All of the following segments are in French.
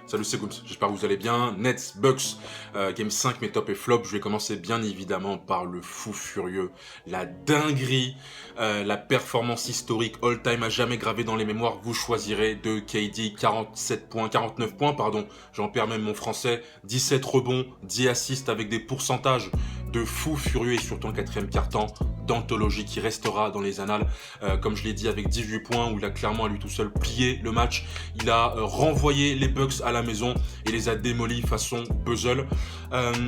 Salut, c'est Gooms, j'espère que vous allez bien. Nets, Bucks, Game 5, mes top et flop. Je vais commencer bien évidemment par le fou furieux, la dinguerie, la performance historique all-time à jamais gravée dans les mémoires. Vous choisirez de KD, 49 points, pardon, j'en perds même mon français, 17 rebonds, 10 assists avec des pourcentages de fou furieux et surtout en quatrième quart-temps d'anthologie qui restera dans les annales, comme je l'ai dit, avec 18 points où il a clairement à lui tout seul plié le match. Il a renvoyé les Bucks à la maison et les a démolis façon puzzle.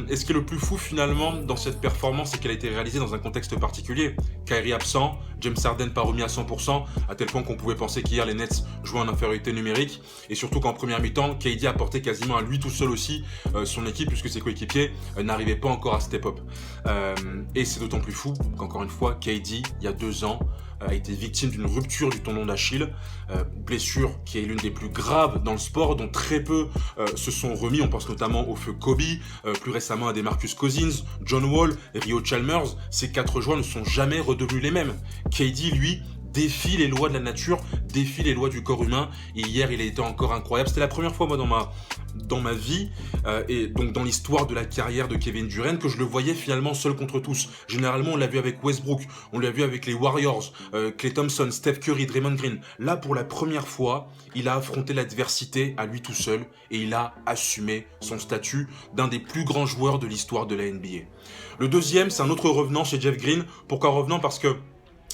Et ce qui est le plus fou finalement dans cette performance, c'est qu'elle a été réalisée dans un contexte particulier. Kyrie absent, James Harden pas remis à 100%, à tel point qu'on pouvait penser qu'hier les Nets jouaient en infériorité numérique, et surtout qu'en première mi-temps, KD a porté quasiment à lui tout seul aussi son équipe, puisque ses coéquipiers n'arrivaient pas encore à step up. Et c'est d'autant plus fou qu'encore une fois, KD, il y a 2 ans, a été victime d'une rupture du tendon d'Achille, blessure qui est l'une des plus graves dans le sport, dont très peu se sont remis. On pense notamment au feu Kobe, plus récemment à des Marcus Cousins, John Wall, Rio Chalmers. Ces 4 joueurs ne sont jamais redevenus les mêmes. KD, lui, défie les lois de la nature, défie les lois du corps humain, et hier il a été encore incroyable. C'était la première fois moi dans ma vie et donc dans l'histoire de la carrière de Kevin Durant que je le voyais finalement seul contre tous. Généralement on l'a vu avec Westbrook, on l'a vu avec les Warriors, Klay Thompson, Steph Curry, Draymond Green. Là pour la première fois il a affronté l'adversité à lui tout seul et il a assumé son statut d'un des plus grands joueurs de l'histoire de la NBA. Le deuxième, c'est un autre revenant chez Jeff Green. Pourquoi revenant? Parce que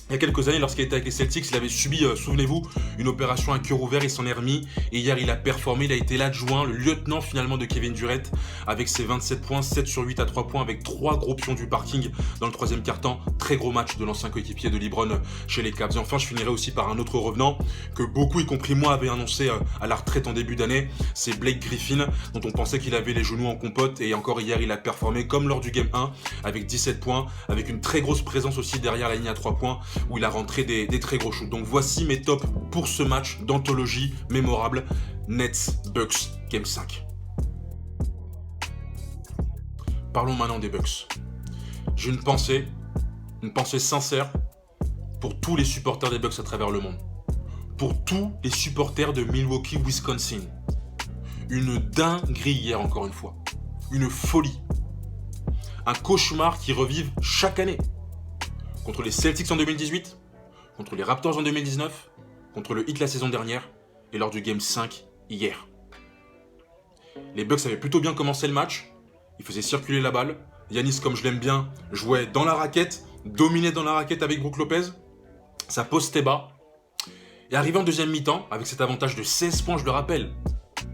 il y a quelques années, lorsqu'il était avec les Celtics, il avait subi, souvenez-vous, une opération à cœur ouvert, il s'en est remis. Et hier, il a performé, il a été l'adjoint, le lieutenant finalement de Kevin Durant, avec ses 27 points, 7 sur 8 à 3 points, avec 3 gros pions du parking dans le troisième quart-temps. Très gros match de l'ancien coéquipier de LeBron chez les Cavs. Et enfin, je finirai aussi par un autre revenant que beaucoup, y compris moi, avaient annoncé à la retraite en début d'année. C'est Blake Griffin, dont on pensait qu'il avait les genoux en compote. Et encore hier, il a performé comme lors du Game 1, avec 17 points, avec une très grosse présence aussi derrière la ligne à 3 points, où il a rentré des très gros shoots. Donc voici mes tops pour ce match d'anthologie mémorable. Nets, Bucks, Game 5. Parlons maintenant des Bucks. J'ai une pensée sincère pour tous les supporters des Bucks à travers le monde. Pour tous les supporters de Milwaukee, Wisconsin. Une dinguerie hier encore une fois. Une folie. Un cauchemar qui revive chaque année. Contre les Celtics en 2018, contre les Raptors en 2019, contre le Heat la saison dernière, et lors du Game 5 hier. Les Bucks avaient plutôt bien commencé le match, ils faisaient circuler la balle, Giannis, comme je l'aime bien, jouait dans la raquette, dominait dans la raquette avec Brook Lopez, ça postait bas, et arrivé en deuxième mi-temps, avec cet avantage de 16 points, je le rappelle,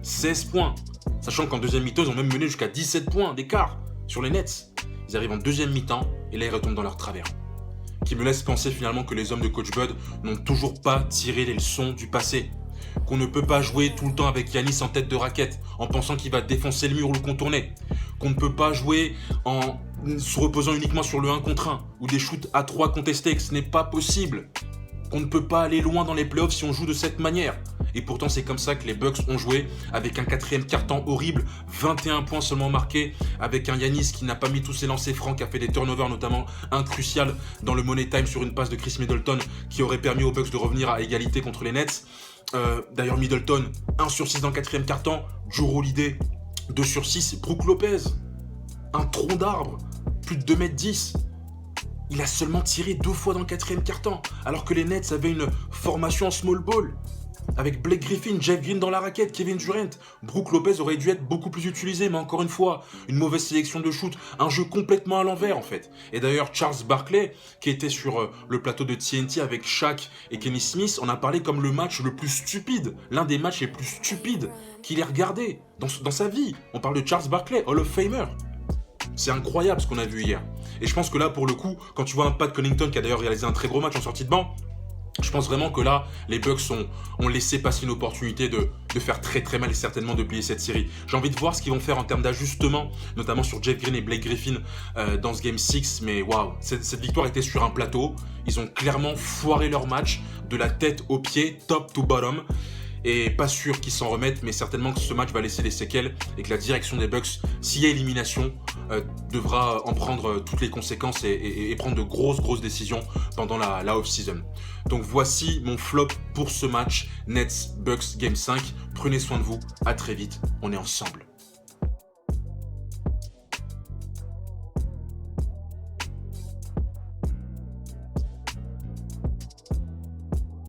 16 points, sachant qu'en deuxième mi-temps, ils ont même mené jusqu'à 17 points d'écart sur les Nets. Ils arrivent en deuxième mi-temps, et là ils retombent dans leur travers. Qui me laisse penser finalement que les hommes de Coach Bud n'ont toujours pas tiré les leçons du passé. Qu'on ne peut pas jouer tout le temps avec Giannis en tête de raquette, en pensant qu'il va défoncer le mur ou le contourner. Qu'on ne peut pas jouer en se reposant uniquement sur le 1 contre 1, ou des shoots à 3 contestés, que ce n'est pas possible. Qu'on ne peut pas aller loin dans les playoffs si on joue de cette manière. Et pourtant c'est comme ça que les Bucks ont joué, avec un quatrième quart-temps horrible, 21 points seulement marqués, avec un Giannis qui n'a pas mis tous ses lancers francs, qui a fait des turnovers, notamment un crucial dans le Money Time sur une passe de Chris Middleton, qui aurait permis aux Bucks de revenir à égalité contre les Nets. D'ailleurs Middleton, 1 sur 6 dans le quatrième quart-temps, Jrue Holiday, 2 sur 6, Brook Lopez, un tronc d'arbre, plus de 2m10. Il a seulement tiré 2 fois dans le quatrième quart-temps, alors que les Nets avaient une formation en small ball. Avec Blake Griffin, Jeff Green dans la raquette, Kevin Durant, Brook Lopez aurait dû être beaucoup plus utilisé, mais encore une fois, une mauvaise sélection de shoot, un jeu complètement à l'envers en fait. Et d'ailleurs, Charles Barkley, qui était sur le plateau de TNT avec Shaq et Kenny Smith, en a parlé comme le match le plus stupide, l'un des matchs les plus stupides qu'il ait regardé dans sa vie. On parle de Charles Barkley, Hall of Famer. C'est incroyable ce qu'on a vu hier. Et je pense que là, pour le coup, quand tu vois un Pat Connaughton qui a d'ailleurs réalisé un très gros match en sortie de banc, je pense vraiment que là, les Bucks ont laissé passer une opportunité de faire très très mal et certainement de plier cette série. J'ai envie de voir ce qu'ils vont faire en termes d'ajustement, notamment sur Jeff Green et Blake Griffin dans ce Game 6. Mais waouh, cette victoire était sur un plateau. Ils ont clairement foiré leur match de la tête aux pieds, top to bottom. Et pas sûr qu'ils s'en remettent, mais certainement que ce match va laisser des séquelles et que la direction des Bucks, s'il y a élimination, devra en prendre toutes les conséquences et prendre de grosses décisions pendant la off-season. Donc voici mon flop pour ce match Nets Bucks Game 5. Prenez soin de vous, à très vite, on est ensemble.